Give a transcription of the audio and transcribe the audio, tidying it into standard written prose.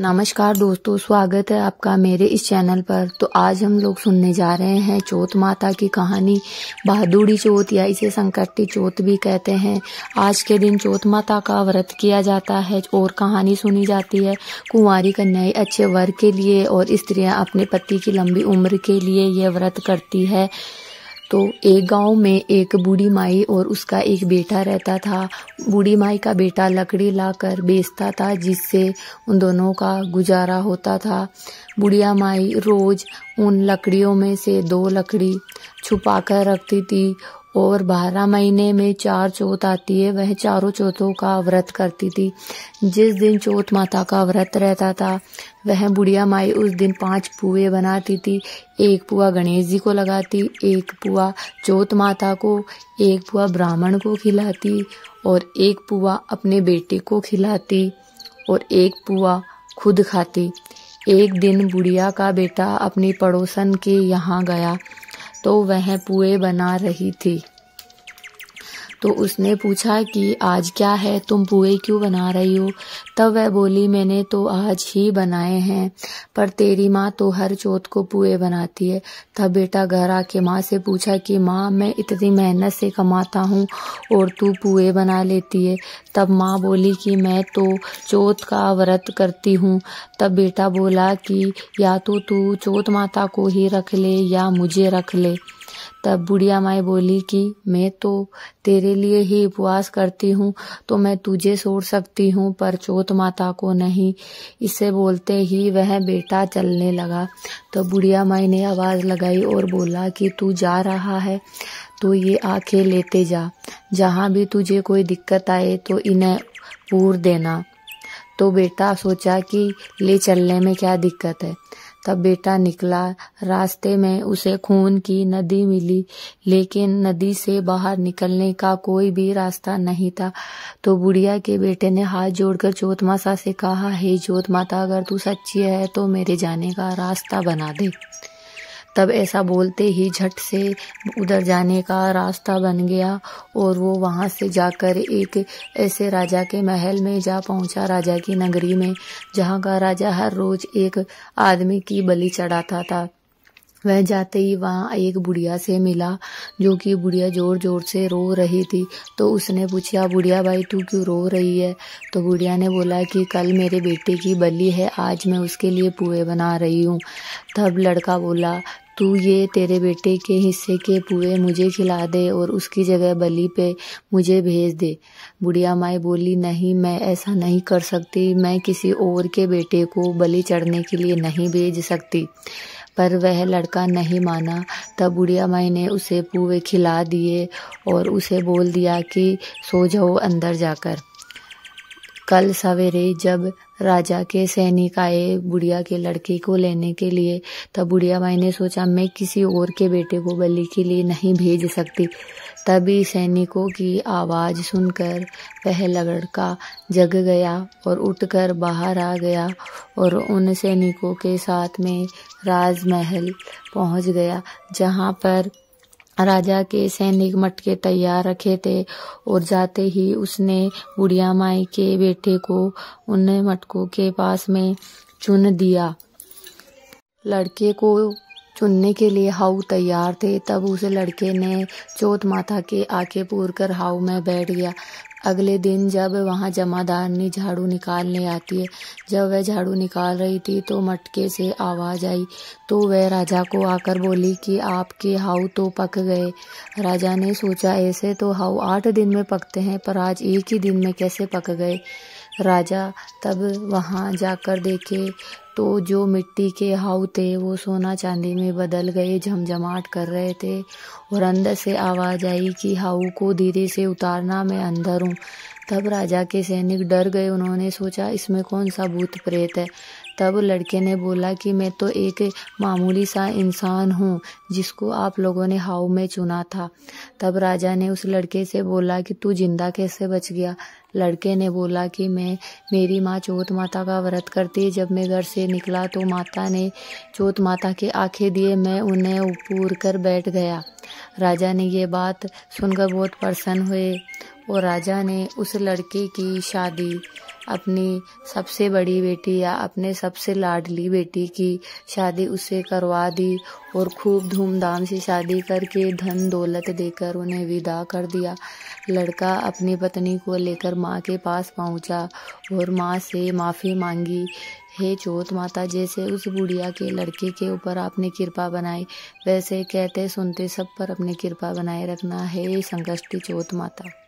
नमस्कार दोस्तों, स्वागत है आपका मेरे इस चैनल पर। तो आज हम लोग सुनने जा रहे हैं चौथ माता की कहानी। भादुड़ी चौथ या इसे संकष्टी चौथ भी कहते हैं। आज के दिन चौथ माता का व्रत किया जाता है और कहानी सुनी जाती है। कुंवारी कन्याएं अच्छे वर के लिए और स्त्रियां अपने पति की लंबी उम्र के लिए यह व्रत करती है। तो एक गांव में एक बूढ़ी माई और उसका एक बेटा रहता था। बूढ़ी माई का बेटा लकड़ी लाकर बेचता था, जिससे उन दोनों का गुजारा होता था। बुढ़िया माई रोज उन लकड़ियों में से 2 लकड़ी छुपा कर रखती थी और 12 महीने में 4 चौथ आती है, वह चारों चौथों का व्रत करती थी। जिस दिन चौथ माता का व्रत रहता था, वह बुढ़िया माई उस दिन 5 पुए बनाती थी। 1 पुआ गणेश जी को लगाती, 1 पुआ चौथ माता को, 1 पुआ ब्राह्मण को खिलाती और 1 पुआ अपने बेटे को खिलाती और 1 पुआ खुद खाती। एक दिन बुढ़िया का बेटा अपनी पड़ोसन के यहाँ गया तो वह पुए बना रही थी। तो उसने पूछा कि आज क्या है, तुम पुए क्यों बना रही हो? तब वह बोली, मैंने तो आज ही बनाए हैं, पर तेरी माँ तो हर चौथ को पुए बनाती है। तब बेटा घर आके माँ से पूछा कि माँ, मैं इतनी मेहनत से कमाता हूँ और तू पुए बना लेती है। तब माँ बोली कि मैं तो चौथ का व्रत करती हूँ। तब बेटा बोला कि या तो तू चौथ माता को ही रख ले या मुझे रख ले। तब बुढ़िया माई बोली कि मैं तो तेरे लिए ही उपवास करती हूँ, तो मैं तुझे छोड़ सकती हूँ, पर चौथ माता को नहीं। इसे बोलते ही वह बेटा चलने लगा। तो बुढ़िया माई ने आवाज लगाई और बोला कि तू जा रहा है तो ये आंखें लेते जा, जहाँ भी तुझे कोई दिक्कत आए तो इन्हें पूर देना। तो बेटा सोचा कि ले चलने में क्या दिक्कत है। तब बेटा निकला। रास्ते में उसे खून की नदी मिली, लेकिन नदी से बाहर निकलने का कोई भी रास्ता नहीं था। तो बुढ़िया के बेटे ने हाथ जोड़कर चौथ माता से कहा, हे चौथ माता, अगर तू सच्ची है तो मेरे जाने का रास्ता बना दे। तब ऐसा बोलते ही झट से उधर जाने का रास्ता बन गया और वो वहां से जाकर एक ऐसे राजा के महल में जा पहुंचा, राजा की नगरी में, जहां का राजा हर रोज एक आदमी की बलि चढ़ाता था। वह जाते ही वहां एक बुढ़िया से मिला, जो कि बुढ़िया जोर जोर से रो रही थी। तो उसने पूछा, बुढ़िया भाई तू क्यों रो रही है? तो बुढ़िया ने बोला कि कल मेरे बेटे की बलि है, आज मैं उसके लिए पुए बना रही हूँ। तब लड़का बोला, तू ये तेरे बेटे के हिस्से के पुए मुझे खिला दे और उसकी जगह बलि पे मुझे भेज दे। बुढ़िया माई बोली, नहीं, मैं ऐसा नहीं कर सकती, मैं किसी और के बेटे को बलि चढ़ने के लिए नहीं भेज सकती। पर वह लड़का नहीं माना। तब बुढ़िया माई ने उसे पुए खिला दिए और उसे बोल दिया कि सो जाओ अंदर जाकर। कल सवेरे जब राजा के सैनिक आए बुढ़िया के लड़के को लेने के लिए, तब बुढ़िया माई ने सोचा, मैं किसी और के बेटे को बलि के लिए नहीं भेज सकती। तभी सैनिकों की आवाज सुनकर वह लड़का जग गया और उठकर बाहर आ गया और उन सैनिकों के साथ में राजमहल पहुंच गया, जहां पर राजा के सैनिक मटके तैयार रखे थे। और जाते ही उसने बुढ़िया माई के बेटे को उन मटकों के पास में चुन दिया। लड़के को चुनने के लिए हाउ तैयार थे। तब उस लड़के ने चौथ माता के आके पूर कर हाउ में बैठ गया। अगले दिन जब वहां जमादारनी झाड़ू निकालने आती है, जब वह झाड़ू निकाल रही थी तो मटके से आवाज आई। तो वह राजा को आकर बोली कि आपके हाउ तो पक गए। राजा ने सोचा, ऐसे तो हाउ 8 दिन में पकते हैं, पर आज एक ही दिन में कैसे पक गए। राजा तब वहां जाकर देखे तो जो मिट्टी के हाउ थे वो सोना चांदी में बदल गए, झमझमाट कर रहे थे। और अंदर से आवाज आई कि हाउ को धीरे से उतारना, मैं अंदर हूँ। तब राजा के सैनिक डर गए। उन्होंने सोचा, इसमें कौन सा भूत प्रेत है। तब लड़के ने बोला कि मैं तो एक मामूली सा इंसान हूँ, जिसको आप लोगों ने हाउ में चुना था। तब राजा ने उस लड़के से बोला कि तू जिंदा कैसे बच गया। लड़के ने बोला कि मेरी माँ चौथ माता का व्रत करती है। जब मैं घर से निकला तो माता ने चौथ माता के आंखें दिए, मैं उन्हें उपूर कर बैठ गया। राजा ने ये बात सुनकर बहुत प्रसन्न हुए और राजा ने उस लड़के की शादी अपनी सबसे बड़ी बेटी या अपने सबसे लाडली बेटी की शादी उससे करवा दी और खूब धूमधाम से शादी करके धन दौलत देकर उन्हें विदा कर दिया। लड़का अपनी पत्नी को लेकर माँ के पास पहुँचा और माँ से माफ़ी मांगी। हे चौथ माता, जैसे उस बुढ़िया के लड़के के ऊपर आपने कृपा बनाई, वैसे कहते सुनते सब पर अपनी कृपा बनाए रखना। हे संकष्टी चौथ माता।